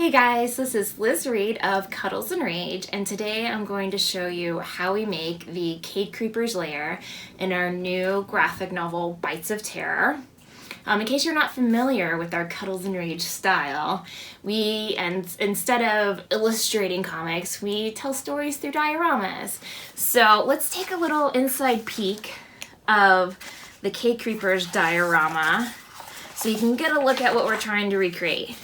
Hey guys, this is Liz Reed of Cuddles and Rage, and today I'm going to show you how we make the Cake Creepers lair in our new graphic novel, Bites of Terror. In case you're not familiar with our Cuddles and Rage style, instead of illustrating comics, we tell stories through dioramas. So let's take a little inside peek of the Cake Creepers diorama so you can get a look at what we're trying to recreate.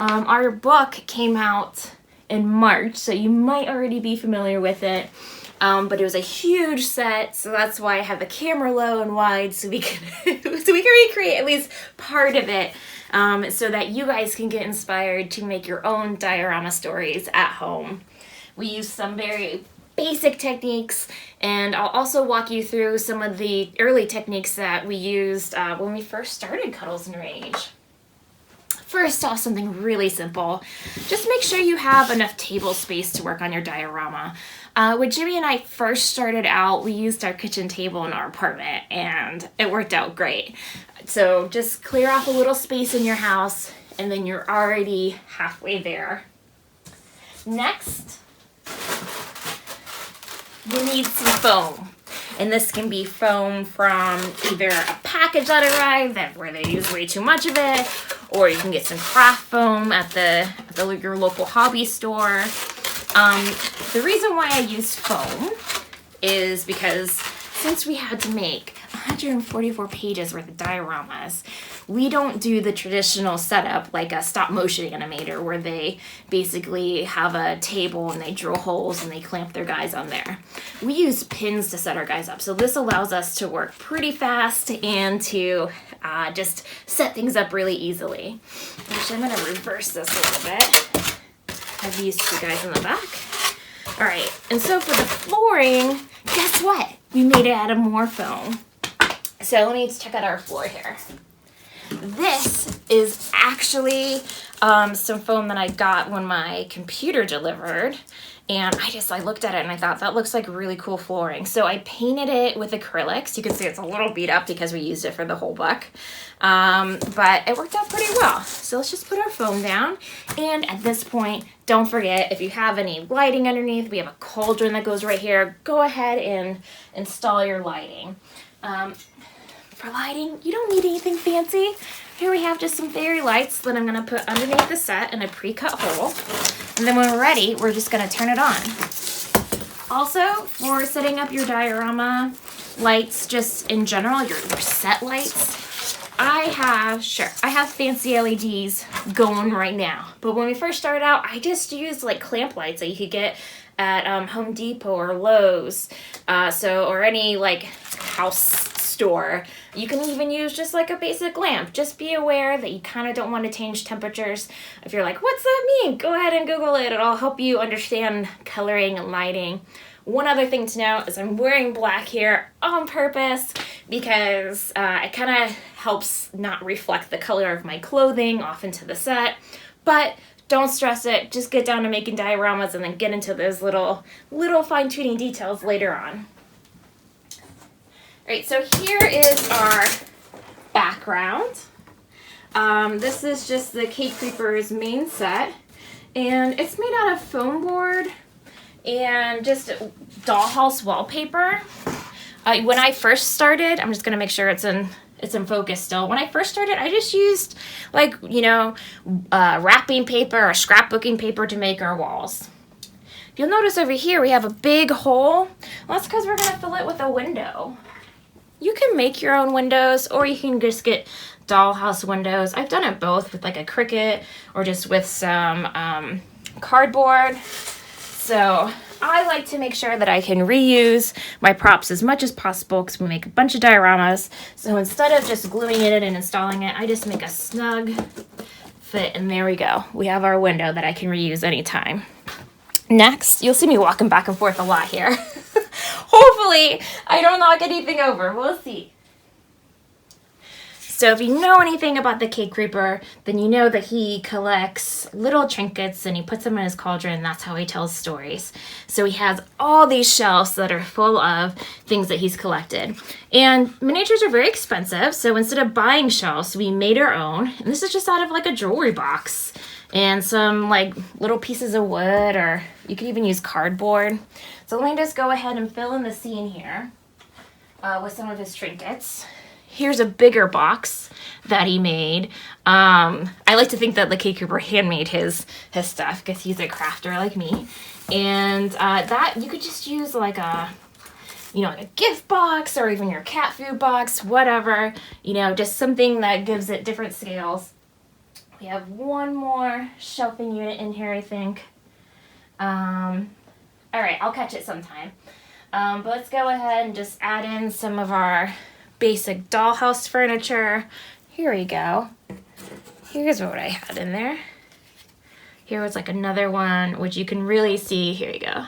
Our book came out in March, so you might already be familiar with it, but it was a huge set, so that's why I have the camera low and wide so we can recreate at least part of it, so that you guys can get inspired to make your own diorama stories at home. We use some very basic techniques, and I'll also walk you through some of the early techniques that we used when we first started Cuddles and Rage. First off, something really simple. Just make sure you have enough table space to work on your diorama. When Jimmy and I first started out, we used our kitchen table in our apartment, and it worked out great. So just clear off a little space in your house, and then you're already halfway there. Next, you need some foam. And this can be foam from either a package that arrived where they use way too much of it, or you can get some craft foam at your local hobby store. The reason why I use foam is because since we had to make 144 pages worth of dioramas, we don't do the traditional setup like a stop motion animator where they basically have a table and they drill holes and they clamp their guys on there. We use pins to set our guys up, so this allows us to work pretty fast and to just set things up really easily. Actually, I'm going to reverse this a little bit. Have these two guys in the back. All right, and so for the flooring, guess what? We made it out of more foam. So let me check out our floor here. This is actually some foam that I got when my computer delivered, and I looked at it and I thought that looks like really cool flooring. So I painted it with acrylics. You can see it's a little beat up because we used it for the whole book, but it worked out pretty well. So let's just put our foam down, and at this point, don't forget, if you have any lighting underneath, we have a cauldron that goes right here. Go ahead and install your lighting. For lighting, you don't need anything fancy. Here we have just some fairy lights that I'm going to put underneath the set in a pre-cut hole. And then when we're ready, we're just going to turn it on. Also, for setting up your diorama lights, just in general, your set lights, I have fancy LEDs going right now. But when we first started out, I just used like clamp lights that you could get at Home Depot or Lowe's, or any like house store. You can even use just like a basic lamp. Just be aware that you kind of don't want to change temperatures. If you're like, what's that mean? Go ahead and Google it. It'll help you understand coloring and lighting. One other thing to note is I'm wearing black here on purpose because it kind of helps not reflect the color of my clothing off into the set. But don't stress it. Just get down to making dioramas and then get into those little fine-tuning details later on. All right, so here is our background. This is just the Cake Creepers main set, and it's made out of foam board and just dollhouse wallpaper. When I first started, I'm just gonna make sure it's in focus still. When I first started, I just used wrapping paper or scrapbooking paper to make our walls. You'll notice over here we have a big hole. Well, that's because we're gonna fill it with a window. You can make your own windows, or you can just get dollhouse windows. I've done it both with like a Cricut or just with some cardboard. So I like to make sure that I can reuse my props as much as possible because we make a bunch of dioramas. So instead of just gluing it in and installing it, I just make a snug fit, and there we go. We have our window that I can reuse anytime. Next, you'll see me walking back and forth a lot here. Hopefully, I don't knock anything over. We'll see. So if you know anything about the Cake Creeper, then you know that he collects little trinkets and he puts them in his cauldron, and that's how he tells stories. So he has all these shelves that are full of things that he's collected. And miniatures are very expensive, so instead of buying shelves, we made our own. And this is just out of like a jewelry box. and some like little pieces of wood, or you could even use cardboard. So let me just go ahead and fill in the scene here with some of his trinkets. Here's a bigger box that he made. I like to think that the Cake Creeper handmade his stuff because he's a crafter like me. And that you could just use like a, you know, like a gift box or even your cat food box, whatever, you know, just something that gives it different scales. We have one more shelving unit in here, I think. All right, I'll catch it sometime. But let's go ahead and just add in some of our basic dollhouse furniture. Here we go. Here's what I had in there. Here was like another one, which you can really see. Here you go.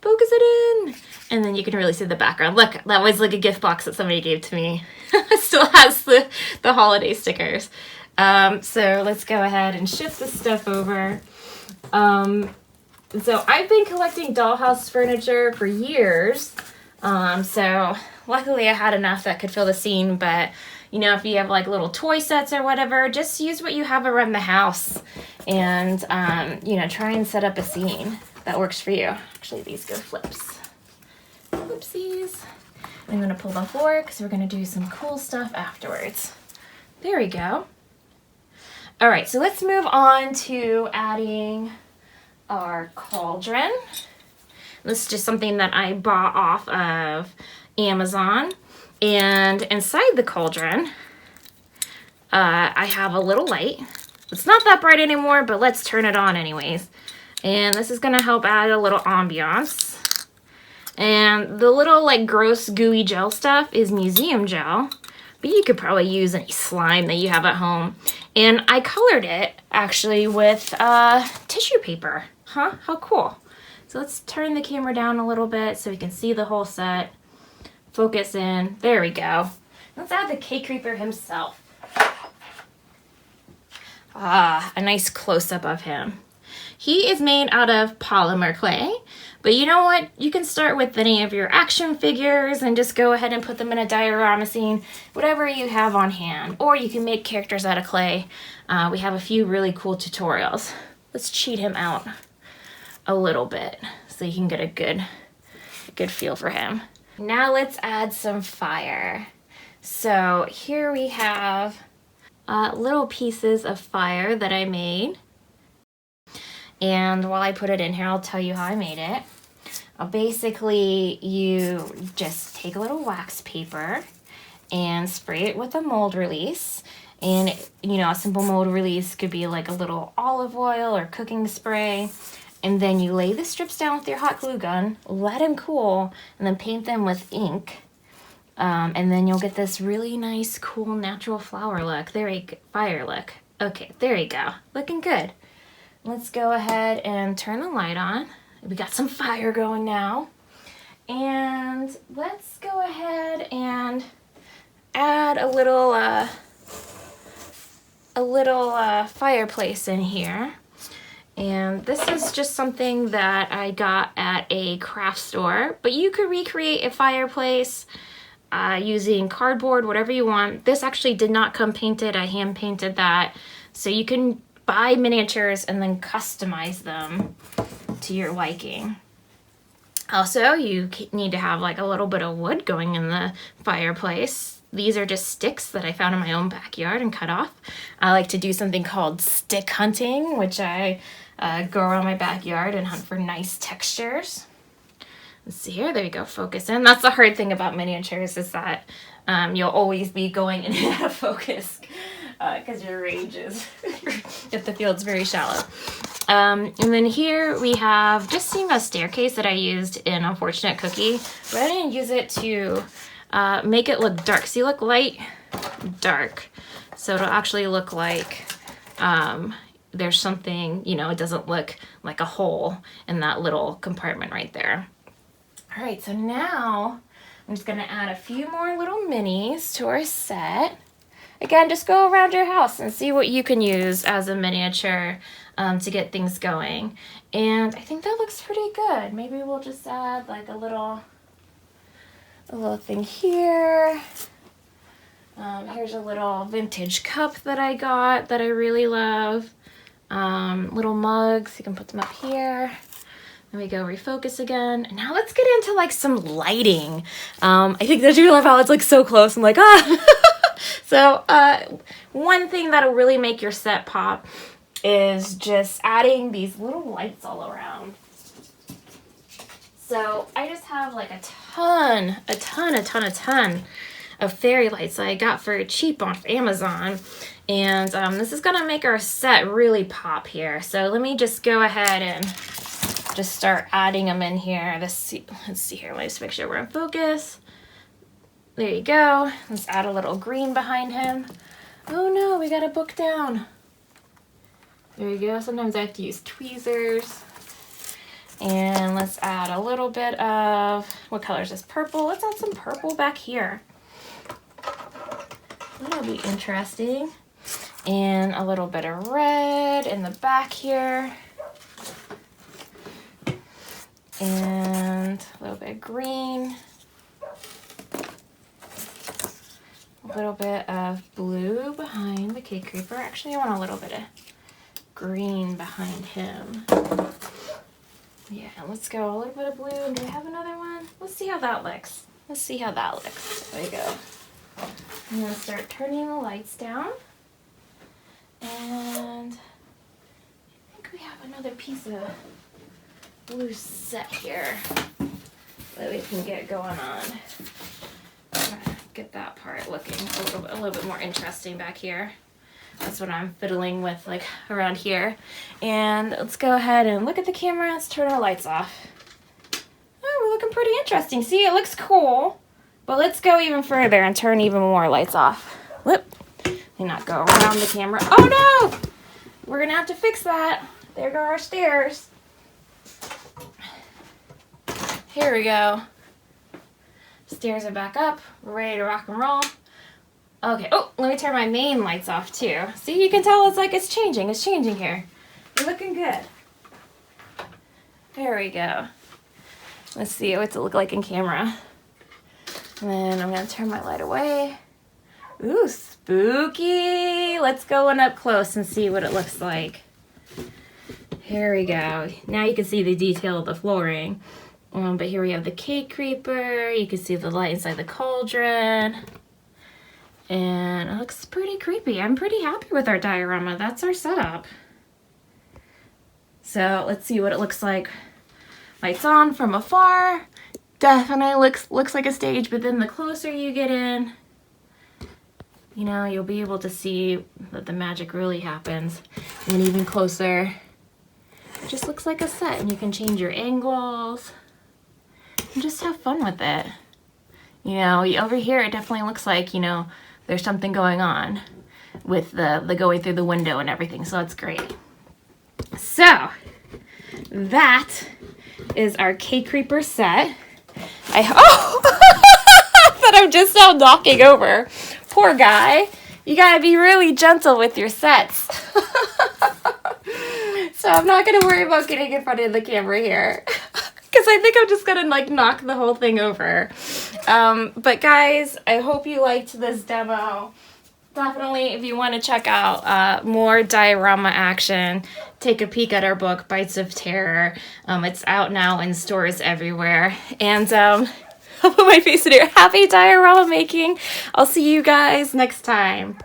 Focus it in. And then you can really see the background. Look, that was like a gift box that somebody gave to me. It still has the holiday stickers. So let's go ahead and shift this stuff over. So I've been collecting dollhouse furniture for years. So luckily I had enough that could fill the scene, but you know, if you have like little toy sets or whatever, just use what you have around the house and, you know, try and set up a scene that works for you. Actually, these go flips. Whoopsies. I'm going to pull them forward because we're going to do some cool stuff afterwards. There we go. All right, so let's move on to adding our cauldron. This is just something that I bought off of Amazon. And inside the cauldron, I have a little light. It's not that bright anymore, but let's turn it on anyways. And this is gonna help add a little ambiance. And the little like gross gooey gel stuff is museum gel, but you could probably use any slime that you have at home. And I colored it actually with tissue paper. Huh? How cool. So let's turn the camera down a little bit so we can see the whole set. Focus in. There we go. Let's add the Cake Creeper himself. Ah, a nice close-up of him. He is made out of polymer clay, but you know what? You can start with any of your action figures and just go ahead and put them in a diorama scene, whatever you have on hand. Or you can make characters out of clay. We have a few really cool tutorials. Let's cheat him out a little bit so you can get a good feel for him. Now let's add some fire. So here we have little pieces of fire that I made. And while I put it in here, I'll tell you how I made it. Basically, you just take a little wax paper and spray it with a mold release. And, you know, a simple mold release could be like a little olive oil or cooking spray. And then you lay the strips down with your hot glue gun, let them cool, and then paint them with ink. And then you'll get this really nice, cool, natural flower look. There you go. Fire look. Okay, there you go. Looking good. Let's go ahead and turn the light on. We got some fire going now. And let's go ahead and add a little fireplace in here. And this is just something that I got at a craft store, but you could recreate a fireplace using cardboard, whatever you want. This actually did not come painted. I hand painted that. So you can buy miniatures and then customize them to your liking. Also, you need to have like a little bit of wood going in the fireplace. These are just sticks that I found in my own backyard and cut off. I like to do something called stick hunting, which I go around my backyard and hunt for nice textures. Let's see here, there you go, focus in. That's the hard thing about miniatures is that you'll always be going in and out of focus because your range is, if the field's very shallow. And then here we have just seeing a staircase that I used in Unfortunate Cookie, but I didn't use it to make it look dark. See, look light, dark. So it'll actually look like there's something, you know, it doesn't look like a hole in that little compartment right there. All right, so now I'm just gonna add a few more little minis to our set. Again, just go around your house and see what you can use as a miniature to get things going. And I think that looks pretty good. Maybe we'll just add like a little thing here. Here's a little vintage cup that I got that I really love. little mugs. You can put them up here. There we go, refocus again. And now let's get into like some lighting. I think that you love how it's like so close. I'm like, ah. So one thing that'll really make your set pop is just adding these little lights all around. So I just have like a ton of fairy lights that I got for cheap off Amazon. And this is gonna make our set really pop here. So let me just go ahead and just start adding them in here. Let's see here, let's make sure we're in focus. There you go. Let's add a little green behind him. Oh no, we got a book down. There you go. Sometimes I have to use tweezers. And let's add a little bit of, what color is this? Purple. Let's add some purple back here. That'll be interesting. And a little bit of red in the back here. And a little bit of green. A little bit of blue behind the cake creeper. Actually, I want a little bit of green behind him. Yeah, let's go a little bit of blue. And do we have another one? Let's see how that looks. Let's see how that looks. There we go. I'm gonna start turning the lights down. And I think we have another piece of blue set here that we can get going on. Get that part looking a little bit more interesting back here. That's what I'm fiddling with, like around here. And let's go ahead and look at the camera. Let's turn our lights off. Oh, we're looking pretty interesting. See, it looks cool. But let's go even further and turn even more lights off. Whoop. Let me not go around the camera. Oh no! We're gonna have to fix that. There go our stairs. Here we go. Stairs are back up. We're ready to rock and roll. Okay. Oh, let me turn my main lights off too. See, you can tell it's like it's changing. It's changing here. We're looking good. There we go. Let's see what's it look like in camera. And then I'm going to turn my light away. Ooh, spooky. Let's go one up close and see what it looks like. Here we go. Now you can see the detail of the flooring. But here we have the cake creeper. You can see the light inside the cauldron. And it looks pretty creepy. I'm pretty happy with our diorama. That's our setup. So let's see what it looks like. Lights on from afar. Definitely looks like a stage, but then the closer you get in, you know, you'll be able to see that the magic really happens. And even closer, it just looks like a set, and you can change your angles and just have fun with it. You know, over here it definitely looks like, you know, there's something going on with the going through the window and everything, so that's great. So that is our cake creeper set. That I'm just now knocking over. Poor guy. You gotta be really gentle with your sets. So I'm not gonna worry about getting in front of the camera here. Because I think I'm just gonna like knock the whole thing over. But guys, I hope you liked this demo. Definitely, if you want to check out more diorama action, take a peek at our book, Bites of Terror. It's out now in stores everywhere. And I'll put my face in here. Happy diorama making. I'll see you guys next time.